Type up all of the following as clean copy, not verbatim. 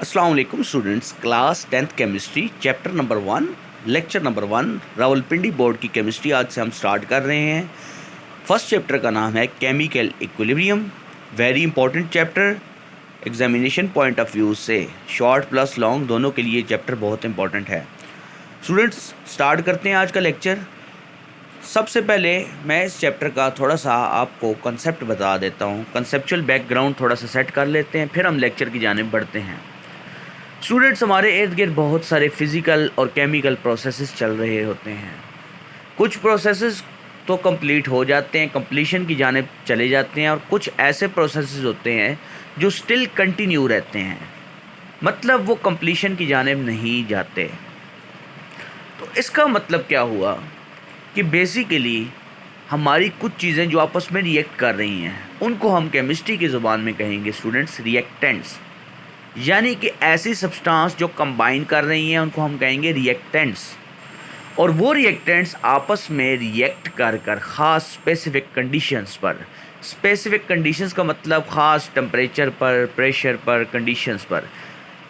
अस्सलाम वालेकुम students. Class 10th chemistry chapter number 1 lecture number 1 Rawalpindi board की केमिस्ट्री आज से हम स्टार्ट कर रहे हैं। फर्स्ट चैप्टर का नाम है chemical equilibrium. Very important chapter, examination point of view से शॉर्ट प्लस लॉन्ग दोनों के लिए चैप्टर बहुत इंपॉर्टेंट है। स्टूडेंट्स स्टार्ट करते हैं आज का लेक्चर। सबसे पहले मैं इस चैप्टर का थोड़ा सा आपको कंसेप्ट बता देता हूँ, कंसेप्चुअल बैकग्राउंड थोड़ा सा सेट कर लेते हैं, फिर हम लेक्चर की जानिब बढ़ते हैं। स्टूडेंट्स, हमारे इर्द गिर्द बहुत सारे फिज़िकल और केमिकल प्रोसेसेस चल रहे होते हैं। कुछ प्रोसेसेस तो कंप्लीट हो जाते हैं, कंप्लीशन की जानिब चले जाते हैं, और कुछ ऐसे प्रोसेसेस होते हैं जो स्टिल कंटिन्यू रहते हैं, मतलब वो कंप्लीशन की जानिब नहीं जाते। तो इसका मतलब क्या हुआ कि बेसिकली हमारी कुछ चीज़ें जो आपस में रिएक्ट कर रही हैं उनको हम केमिस्ट्री की ज़ुबान में कहेंगे स्टूडेंट्स रिएक्टेंट्स, यानी कि ऐसी सब्सटेंस जो कंबाइन कर रही हैं उनको हम कहेंगे रिएक्टेंट्स। और वो रिएक्टेंट्स आपस में रिएक्ट कर ख़ास स्पेसिफिक कंडीशंस पर, स्पेसिफिक कंडीशंस का मतलब ख़ास टेम्परेचर पर, प्रेशर पर, कंडीशंस पर,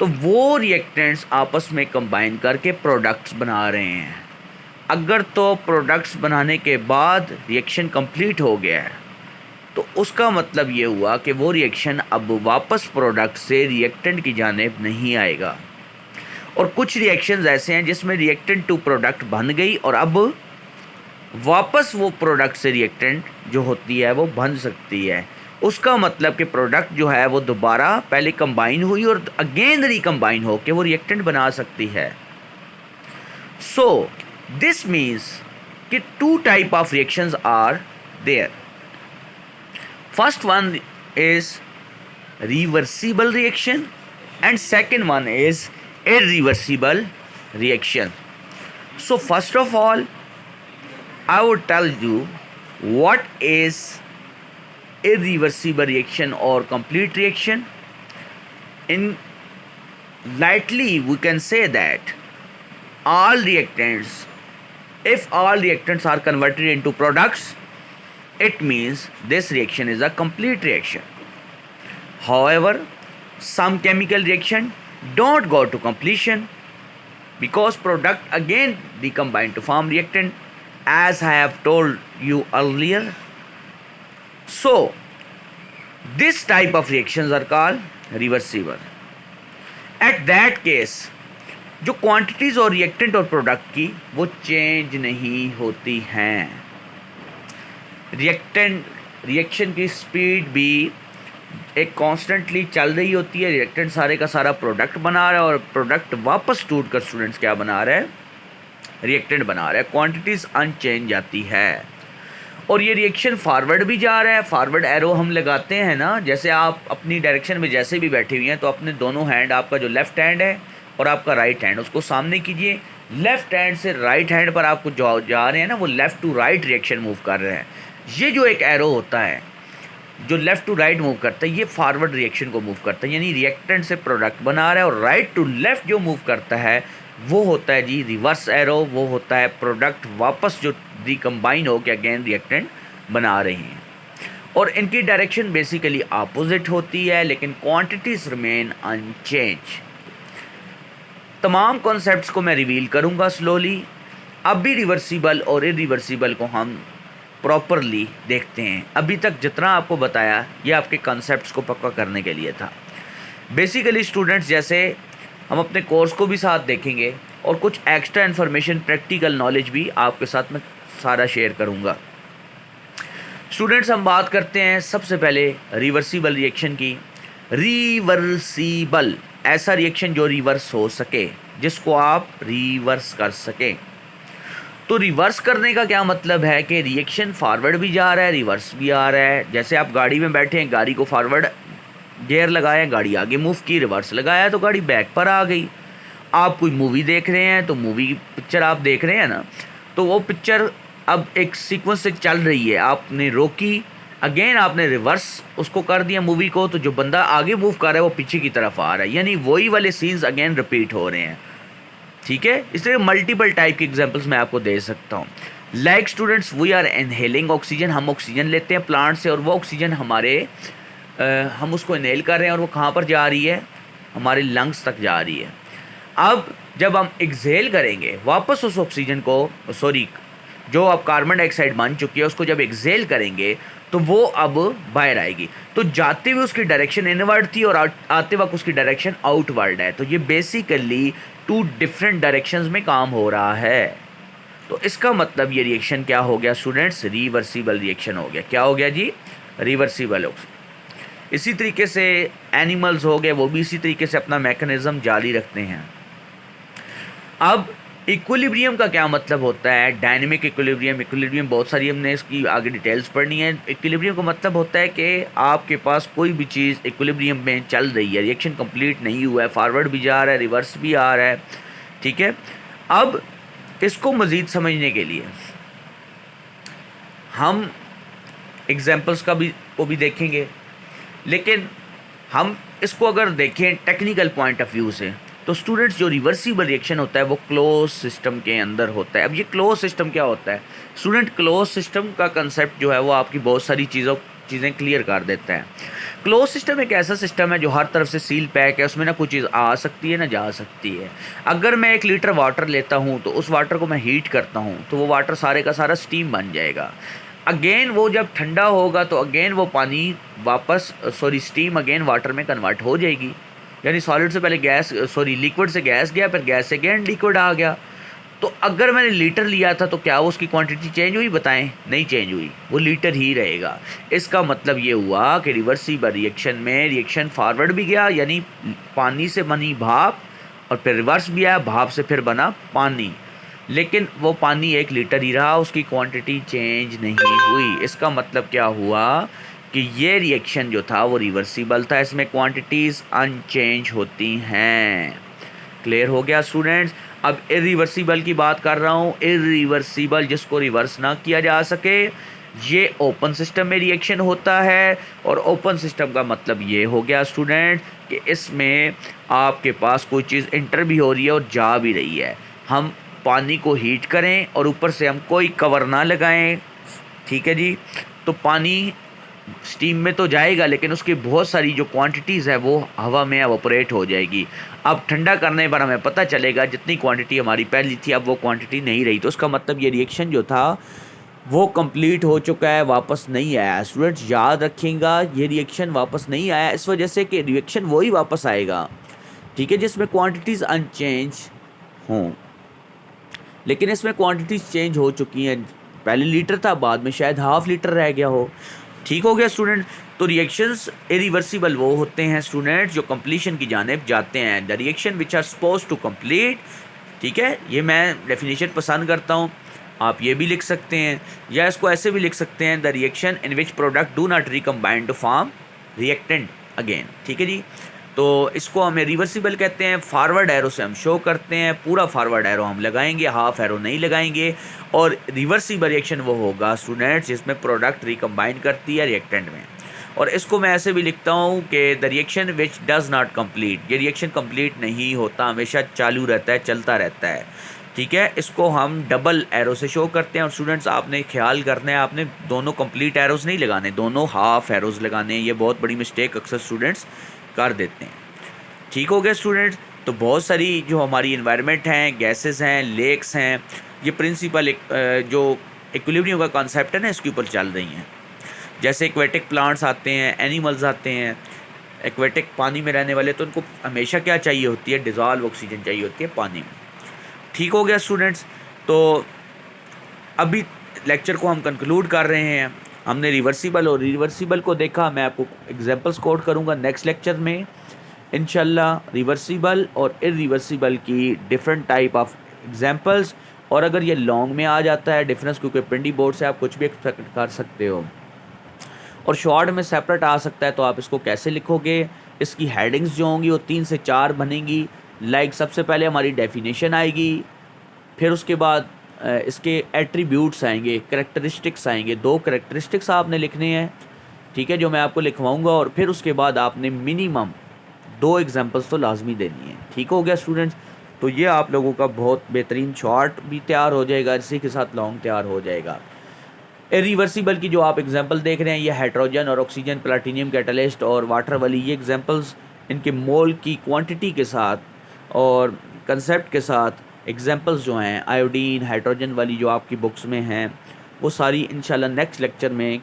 तो वो रिएक्टेंट्स आपस में कंबाइन करके प्रोडक्ट्स बना रहे हैं। अगर तो प्रोडक्ट्स बनाने के बाद रिएक्शन कंप्लीट हो गया है तो उसका मतलब ये हुआ कि वो रिएक्शन अब वापस प्रोडक्ट से रिएक्टेंट की जानिब नहीं आएगा। और कुछ रिएक्शंस ऐसे हैं जिसमें रिएक्टेंट टू प्रोडक्ट बन गई और अब वापस वो प्रोडक्ट से रिएक्टेंट जो होती है वो बन सकती है। उसका मतलब कि प्रोडक्ट जो है वो दोबारा पहले कंबाइन हुई और अगेन रिकम्बाइन हो के वो रिएक्टेंट बना सकती है। सो दिस मीन्स कि two type of reactions are there. First one is reversible reaction and second one is irreversible reaction. So first of all, I would tell you what is irreversible reaction or complete reaction. In lightly we can say that all reactants, if all reactants are converted into products, it means this reaction is a complete reaction. However, some chemical reaction don't go to completion because product again recombine to form reactant, as I have told you earlier. So this type of reactions are called reversible. At that case जो quantities और reactant और product की वो change नहीं होती हैं। Reaction की speed भी एक कॉन्स्टेंटली चल रही होती है। रिएक्टेंट सारे का सारा प्रोडक्ट बना रहा है और प्रोडक्ट वापस टूट कर स्टूडेंट्स क्या बना रहा है, रिएक्टेंट बना रहा है। क्वांटिटीज़ अनचेंज जाती है और ये रिएक्शन फॉरवर्ड भी जा रहा है। फॉरवर्ड एरो हम लगाते हैं ना, जैसे आप अपनी डायरेक्शन में जैसे भी बैठे हुए हैं तो अपने दोनों हैंड, आपका जो लेफ़्ट हैंड है और आपका राइट हैंड, उसको सामने कीजिए। लेफ़्ट हैंड से राइट हैंड पर आपको जा रहे हैं ना, वो left to right reaction move कर रहे हैं। ये जो एक एरो होता है जो लेफ़्ट टू राइट मूव करता है, ये फॉरवर्ड रिएक्शन को मूव करता है, यानी रिएक्टेंट से प्रोडक्ट बना रहा है। और राइट टू लेफ़्ट जो मूव करता है वो होता है जी रिवर्स एरो, वो होता है प्रोडक्ट वापस जो रिकम्बाइन हो के अगेन रिएक्टेंट बना रही हैं। और इनकी डायरेक्शन बेसिकली अपोजिट होती है, लेकिन क्वांटिटीज़ रिमेन अनचेंज। तमाम कॉन्सेप्ट्स को मैं रिवील करूँगा स्लोली। अब भी रिवर्सिबल और इरिवर्सिबल को हम प्रॉपरली देखते हैं। अभी तक जितना आपको बताया ये आपके कॉन्सेप्ट्स को पक्का करने के लिए था। बेसिकली स्टूडेंट्स, जैसे हम अपने कोर्स को भी साथ देखेंगे और कुछ एक्स्ट्रा इन्फॉर्मेशन, प्रैक्टिकल नॉलेज भी आपके साथ मैं सारा शेयर करूंगा। स्टूडेंट्स, हम बात करते हैं सबसे पहले रिवर्सिबल रिएक्शन की। रिवर्सिबल ऐसा रिएक्शन जो रिवर्स हो सके, जिसको आप रिवर्स कर सकें। तो रिवर्स करने का क्या मतलब है कि रिएक्शन फॉरवर्ड भी जा रहा है, रिवर्स भी आ रहा है। जैसे आप गाड़ी में बैठे हैं, गाड़ी को फॉरवर्ड गियर लगाया, गाड़ी आगे मूव की, रिवर्स लगाया तो गाड़ी बैक पर आ गई। आप कोई मूवी देख रहे हैं तो मूवी पिक्चर आप देख रहे हैं ना, तो वो पिक्चर अब एक सीक्वेंस से चल रही है, आपने रोकी, अगेन आपने रिवर्स उसको कर दिया मूवी को, तो जो बंदा आगे मूव कर रहा है वो पीछे की तरफ आ रहा है, यानी वही वाले सीन्स अगेन रिपीट हो रहे हैं। ठीक है, इसलिए मल्टीपल टाइप की एग्जांपल्स मैं आपको दे सकता हूँ। Like students, we are inhaling oxygen, हम ऑक्सीजन लेते हैं प्लांट से और वो ऑक्सीजन हमारे हम उसको इनहेल कर रहे हैं और वो कहाँ पर जा रही है, हमारे लंग्स तक जा रही है। अब जब हम एक्सहेल करेंगे वापस उस ऑक्सीजन को, सॉरी, जो अब कार्बन डाइऑक्साइड बन चुकी है उसको जब एक्सहेल करेंगे तो वो अब बाहर आएगी। तो जाते हुए उसकी डायरेक्शन इनवर्ड थी और आते वक्त उसकी डायरेक्शन आउटवर्ड है। तो ये बेसिकली 2 डिफरेंट डायरेक्शंस में काम हो रहा है। तो इसका मतलब ये रिएक्शन क्या हो गया स्टूडेंट्स? रिवर्सिबल रिएक्शन हो गया। क्या हो गया जी? रिवर्सिबल। इसी तरीके से एनिमल्स हो गए, वो भी इसी तरीके से अपना मैकेनिज्म जारी रखते हैं। अब इक्विलिब्रियम का क्या मतलब होता है? डायनेमिक इक्विलिब्रियम, इक्विलिब्रियम बहुत सारी हमने इसकी आगे डिटेल्स पढ़नी है। इक्विलिब्रियम का मतलब होता है कि आपके पास कोई भी चीज़ इक्विलिब्रियम में चल रही है, रिएक्शन कंप्लीट नहीं हुआ है, फॉरवर्ड भी जा रहा है, रिवर्स भी आ रहा है, ठीक है। अब इसको मज़ीद समझने के लिए हम एग्जाम्पल्स को भी देखेंगे, लेकिन हम इसको अगर देखें टेक्निकल पॉइंट ऑफ व्यू से तो स्टूडेंट्स जो रिवर्सिबल रिएक्शन होता है वो क्लोज सिस्टम के अंदर होता है। अब ये क्लोज सिस्टम क्या होता है स्टूडेंट? क्लोज सिस्टम का कंसेप्ट जो है वो आपकी बहुत सारी चीज़ें क्लियर कर देता है। क्लोज सिस्टम एक ऐसा सिस्टम है जो हर तरफ से सील पैक है, उसमें ना कोई चीज़ आ सकती है ना जा सकती है। अगर मैं 1 लीटर वाटर लेता हूँ तो उस वाटर को मैं हीट करता हूँ तो वो वाटर सारे का सारा स्टीम बन जाएगा। अगेन वो जब ठंडा होगा तो अगेन वो पानी वापस स्टीम अगेन वाटर में कन्वर्ट हो जाएगी। यानी सॉलिड से पहले लिक्विड से गैस गया, फिर गैस से अगेन लिक्विड आ गया। तो अगर मैंने लीटर लिया था तो क्या वो उसकी क्वांटिटी चेंज हुई? बताएं, नहीं चेंज हुई, वो लीटर ही रहेगा। इसका मतलब ये हुआ कि रिवर्सिबल रिएक्शन में रिएक्शन फॉरवर्ड भी गया, यानी पानी से बनी भाप, और फिर रिवर्स भी आया, भाप से फिर बना पानी, लेकिन वो पानी 1 लीटर ही रहा, उसकी क्वांटिटी चेंज नहीं हुई। इसका मतलब क्या हुआ कि ये रिएक्शन जो था वो रिवर्सिबल था, इसमें क्वांटिटीज़ अनचेंज होती हैं। क्लियर हो गया स्टूडेंट्स? अब इरिवर्सिबल की बात कर रहा हूँ। इरिवर्सिबल जिसको रिवर्स ना किया जा सके, ये ओपन सिस्टम में रिएक्शन होता है। और ओपन सिस्टम का मतलब ये हो गया स्टूडेंट कि इसमें आपके पास कोई चीज़ इंटर भी हो रही है और जा भी रही है। हम पानी को हीट करें और ऊपर से हम कोई कवर ना लगाएं, ठीक है जी, तो पानी स्टीम में तो जाएगा लेकिन उसकी बहुत सारी जो क्वांटिटीज़ है वो हवा में एवोपरेट हो जाएगी। अब ठंडा करने पर हमें पता चलेगा जितनी क्वांटिटी हमारी पहली थी अब वो क्वांटिटी नहीं रही। तो उसका मतलब ये रिएक्शन जो था वो कंप्लीट हो चुका है, वापस नहीं आया। स्टूडेंट्स याद रखिएगा, ये रिएक्शन वापस नहीं आया इस वजह से कि रिएक्शन वही वापस आएगा, ठीक है, जिसमें क्वांटिटीज़ अनचेंज हों। लेकिन इसमें क्वांटिटीज़ चेंज हो चुकी हैं। पहले लीटर था, बाद में शायद ½ लीटर रह गया हो। ठीक हो गया स्टूडेंट? तो रिएक्शंस इरिवर्सिबल वो होते हैं स्टूडेंट जो कंप्लीशन की जानिब जाते हैं। The reaction which are suppose to complete, ठीक है, ये मैं डेफिनेशन पसंद करता हूँ। आप ये भी लिख सकते हैं या इसको ऐसे भी लिख सकते हैं, the reaction in which product do not recombine to form reactant again, ठीक है जी। तो इसको हमें रिवर्सिबल कहते हैं। फॉरवर्ड एरो से हम शो करते हैं, पूरा फॉरवर्ड एरो हम लगाएंगे, हाफ एरो नहीं लगाएंगे। और रिवर्सिबल रिएक्शन वो होगा स्टूडेंट्स जिसमें प्रोडक्ट रिकम्बाइन करती है रिएक्टेंट में। और इसको मैं ऐसे भी लिखता हूँ कि the reaction which does not complete, ये रिएक्शन कंप्लीट नहीं होता, हमेशा चालू रहता है, चलता रहता है, ठीक है। इसको हम डबल एरो से शो करते हैं। और स्टूडेंट्स आपने ख्याल करना है, आपने दोनों कंप्लीट एरोज़ नहीं लगाने, दोनों हाफ एरोज़ लगाने हैं। ये बहुत बड़ी मिस्टेक अक्सर स्टूडेंट्स कर देते हैं। ठीक हो गया स्टूडेंट्स? तो बहुत सारी जो हमारी इन्वायरमेंट हैं, गैसेस हैं, लेक्स हैं, ये प्रिंसिपल जो इक्विलिब्रियम का कॉन्सेप्ट है ना, इसके ऊपर चल रही हैं। जैसे एक्वेटिक प्लांट्स आते हैं, एनिमल्स आते हैं, एक्वेटिक पानी में रहने वाले, तो उनको हमेशा क्या चाहिए होती है? डिज़ॉल्व ऑक्सीजन चाहिए होती है पानी में। ठीक हो गया स्टूडेंट्स? तो अभी लेक्चर को हम कंक्लूड कर रहे हैं। हमने रिवर्सिबल और रिवर्सिबल को देखा। मैं आपको एग्जांपल्स कोट करूंगा नेक्स्ट लेक्चर में इंशाल्लाह, रिवर्सिबल और इरिवर्सिबल की डिफरेंट टाइप ऑफ एग्जांपल्स। और अगर ये लॉन्ग में आ जाता है डिफरेंस, क्योंकि पिंडी बोर्ड से आप कुछ भी एक्सपेक्ट कर सकते हो, और शॉर्ट में सेपरेट आ सकता है, तो आप इसको कैसे लिखोगे? इसकी हेडिंग्स जो होंगी वो 3 से 4 बनेंगी। लाइक सबसे पहले हमारी डेफिनेशन आएगी, फिर उसके बाद इसके एट्रीब्यूट्स आएंगे, कैरेक्टरिस्टिक्स आएंगे। 2 कैरेक्टरिस्टिक्स आपने लिखने हैं, ठीक है, जो मैं आपको लिखवाऊंगा। और फिर उसके बाद आपने मिनिमम 2 एग्जांपल्स तो लाजमी देनी है। ठीक हो गया स्टूडेंट्स? तो ये आप लोगों का बहुत बेहतरीन शॉर्ट भी तैयार हो जाएगा, इसी के साथ लॉन्ग तैयार हो जाएगा। इरिवर्सिबल की जो आप एग्जांपल देख रहे हैं, ये हाइड्रोजन और ऑक्सीजन, प्लैटिनम कैटलिस्ट और वाटर वाली ये एग्जांपल्स इनके मोल की क्वांटिटी के साथ और कंसेप्ट के साथ एग्जांपल्स जो हैं आयोडीन हाइड्रोजन वाली जो आपकी बुक्स में हैं वो सारी इंशाल्लाह नेक्स्ट लेक्चर में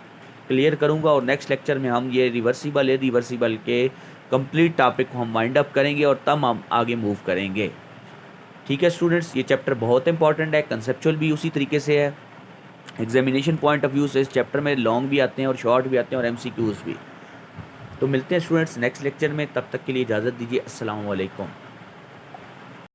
क्लियर करूंगा। और नेक्स्ट लेक्चर में हम ये रिवर्सिबल के कंप्लीट टॉपिक को हम वाइंड अप करेंगे और तब हम आगे मूव करेंगे। ठीक है स्टूडेंट्स, ये चैप्टर बहुत इंपॉर्टेंट है, कंसेप्चुअल भी उसी तरीके से है, एग्जामिनेशन पॉइंट ऑफ व्यू से इस चैप्टर में लॉन्ग भी आते हैं और शॉर्ट भी आते हैं और एमसीक्यूज भी। तो मिलते हैं स्टूडेंट्स नेक्स्ट लेक्चर में, तब तक के लिए इजाज़त दीजिए। अस्सलाम वालेकुम।